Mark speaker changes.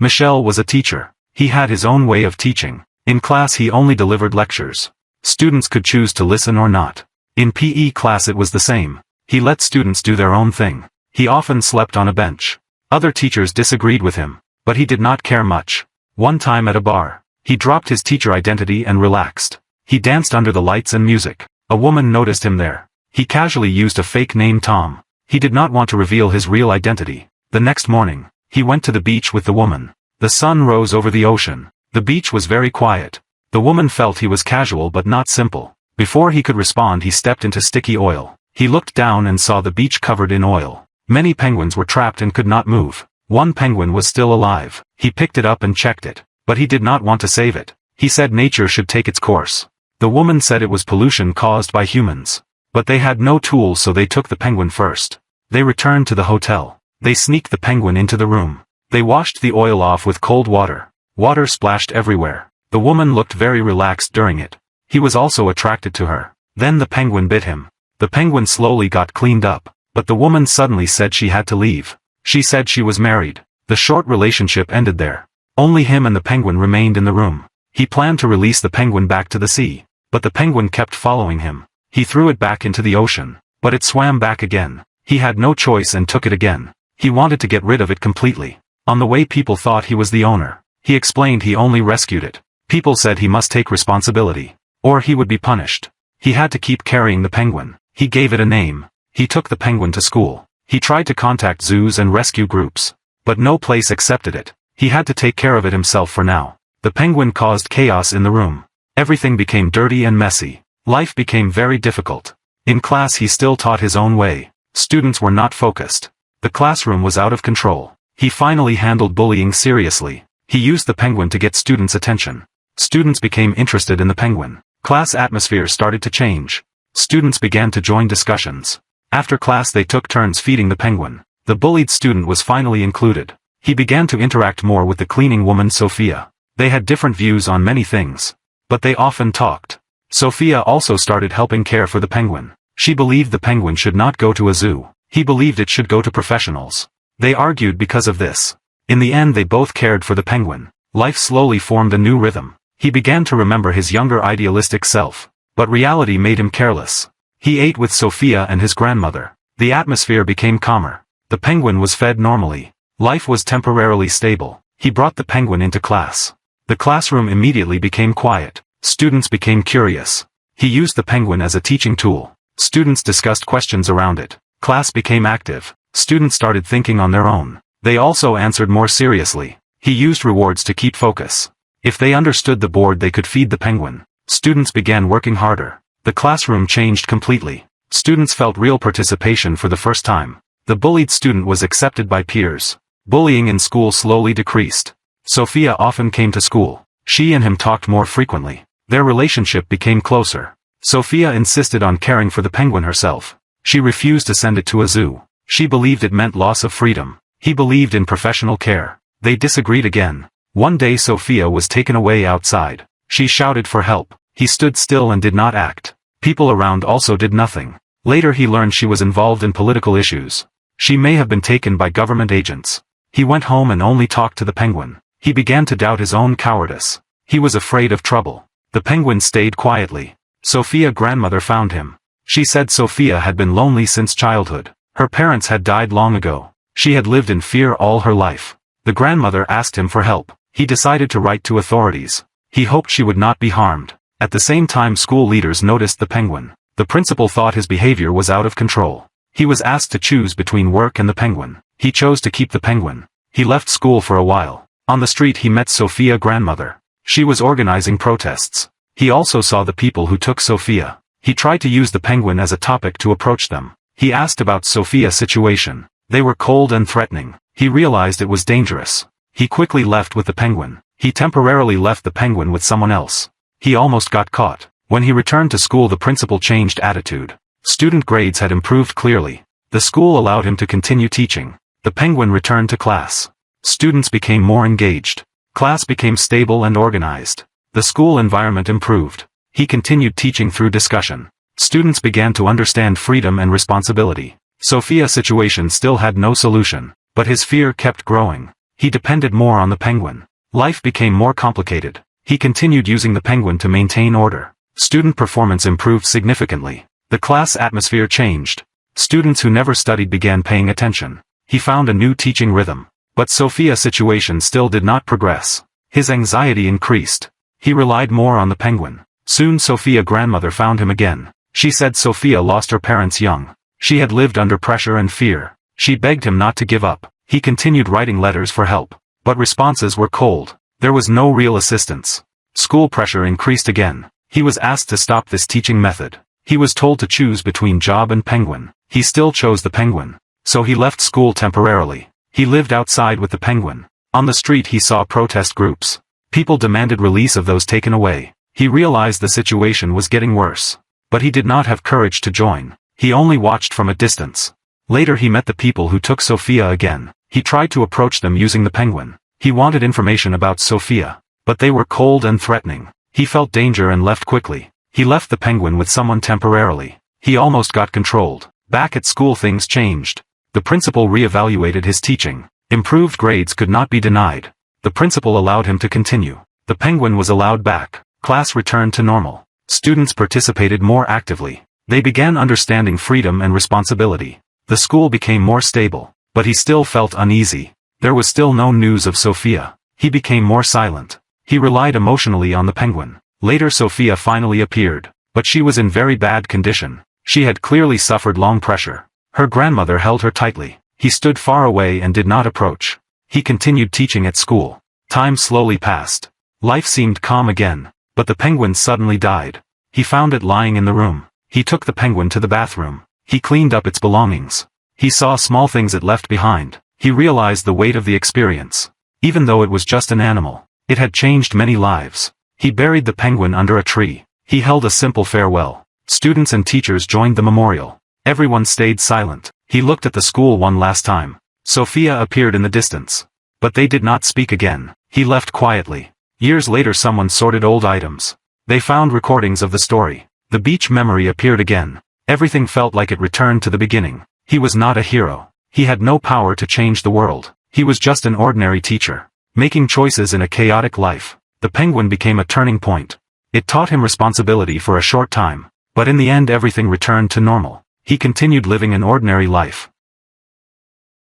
Speaker 1: Michel was a teacher. He had his own way of teaching. In class he only delivered lectures. Students could choose to listen or not. In PE class it was the same. He let students do their own thing. He often slept on a bench. Other teachers disagreed with him, but he did not care much. One time at a bar, he dropped his teacher identity and relaxed. He danced under the lights and music. A woman noticed him there. He casually used a fake name Tom. He did not want to reveal his real identity. The next morning, he went to the beach with the woman. The sun rose over the ocean. The beach was very quiet. The woman felt he was casual but not simple. Before he could respond he stepped into sticky oil. He looked down and saw the beach covered in oil. Many penguins were trapped and could not move. One penguin was still alive. He picked it up and checked it. But he did not want to save it. He said nature should take its course. The woman said it was pollution caused by humans. But they had no tools, so they took the penguin first. They returned to the hotel. They sneaked the penguin into the room. They washed the oil off with cold water. Water splashed everywhere. The woman looked very relaxed during it. He was also attracted to her. Then the penguin bit him. The penguin slowly got cleaned up, but the woman suddenly said she had to leave. She said she was married. The short relationship ended there. Only him and the penguin remained in the room. He planned to release the penguin back to the sea, but the penguin kept following him. He threw it back into the ocean, but it swam back again. He had no choice and took it again. He wanted to get rid of it completely. On the way people thought he was the owner. He explained he only rescued it. People said he must take responsibility, or he would be punished. He had to keep carrying the penguin. He gave it a name. He took the penguin to school. He tried to contact zoos and rescue groups, but no place accepted it. He had to take care of it himself for now. The penguin caused chaos in the room. Everything became dirty and messy. Life became very difficult. In class he still taught his own way. Students were not focused. The classroom was out of control. He finally handled bullying seriously. He used the penguin to get students' attention. Students became interested in the penguin. Class atmosphere started to change. Students began to join discussions. After class they took turns feeding the penguin. The bullied student was finally included. He began to interact more with the cleaning woman Sophia. They had different views on many things, but they often talked. Sophia also started helping care for the penguin. She believed the penguin should not go to a zoo. He believed it should go to professionals. They argued because of this. In the end they both cared for the penguin. Life slowly formed a new rhythm. He began to remember his younger idealistic self, but reality made him careless. He ate with Sophia and his grandmother. The atmosphere became calmer. The penguin was fed normally. Life was temporarily stable. He brought the penguin into class. The classroom immediately became quiet. Students became curious. He used the penguin as a teaching tool. Students discussed questions around it. Class became active. Students started thinking on their own. They also answered more seriously. He used rewards to keep focus. If they understood the board they could feed the penguin. Students began working harder. The classroom changed completely. Students felt real participation for the first time. The bullied student was accepted by peers. Bullying in school slowly decreased. Sophia often came to school. She and him talked more frequently. Their relationship became closer. Sophia insisted on caring for the penguin herself. She refused to send it to a zoo. She believed it meant loss of freedom. He believed in professional care. They disagreed again. One day Sophia was taken away outside. She shouted for help. He stood still and did not act. People around also did nothing. Later he learned she was involved in political issues. She may have been taken by government agents. He went home and only talked to the penguin. He began to doubt his own cowardice. He was afraid of trouble. The penguin stayed quietly. Sophia's grandmother found him. She said Sophia had been lonely since childhood. Her parents had died long ago. She had lived in fear all her life. The grandmother asked him for help. He decided to write to authorities. He hoped she would not be harmed. At the same time school leaders noticed the penguin. The principal thought his behavior was out of control. He was asked to choose between work and the penguin. He chose to keep the penguin. He left school for a while. On the street he met Sophia's grandmother. She was organizing protests. He also saw the people who took Sophia. He tried to use the penguin as a topic to approach them. He asked about Sophia's situation. They were cold and threatening. He realized it was dangerous. He quickly left with the penguin. He temporarily left the penguin with someone else. He almost got caught. When he returned to school the principal changed attitude. Student grades had improved clearly. The school allowed him to continue teaching. The penguin returned to class. Students became more engaged. Class became stable and organized. The school environment improved. He continued teaching through discussion. Students began to understand freedom and responsibility. Sophia's situation still had no solution, but his fear kept growing. He depended more on the penguin. Life became more complicated. He continued using the penguin to maintain order. Student performance improved significantly. The class atmosphere changed. Students who never studied began paying attention. He found a new teaching rhythm. But Sophia's situation still did not progress. His anxiety increased. He relied more on the penguin. Soon Sophia's grandmother found him again. She said Sophia lost her parents young. She had lived under pressure and fear. She begged him not to give up. He continued writing letters for help. But responses were cold. There was no real assistance. School pressure increased again. He was asked to stop this teaching method. He was told to choose between job and penguin. He still chose the penguin. So he left school temporarily. He lived outside with the penguin. On the street he saw protest groups. People demanded release of those taken away. He realized the situation was getting worse. But he did not have courage to join. He only watched from a distance. Later he met the people who took Sophia again. He tried to approach them using the penguin. He wanted information about Sophia. But they were cold and threatening. He felt danger and left quickly. He left the penguin with someone temporarily. He almost got controlled. Back at school things changed. The principal re-evaluated his teaching. Improved grades could not be denied. The principal allowed him to continue. The penguin was allowed back. Class returned to normal. Students participated more actively. They began understanding freedom and responsibility. The school became more stable. But he still felt uneasy. There was still no news of Sophia. He became more silent. He relied emotionally on the penguin. Later Sophia finally appeared. But she was in very bad condition. She had clearly suffered long pressure. Her grandmother held her tightly. He stood far away and did not approach. He continued teaching at school. Time slowly passed. Life seemed calm again. But the penguin suddenly died. He found it lying in the room. He took the penguin to the bathroom. He cleaned up its belongings. He saw small things it left behind. He realized the weight of the experience. Even though it was just an animal, it had changed many lives. He buried the penguin under a tree. He held a simple farewell. Students and teachers joined the memorial. Everyone stayed silent. He looked at the school one last time. Sophia appeared in the distance. But they did not speak again. He left quietly. Years later someone sorted old items. They found recordings of the story. The beach memory appeared again. Everything felt like it returned to the beginning. He was not a hero. He had no power to change the world. He was just an ordinary teacher, making choices in a chaotic life. The penguin became a turning point. It taught him responsibility for a short time. But in the end everything returned to normal. He continued living an ordinary life.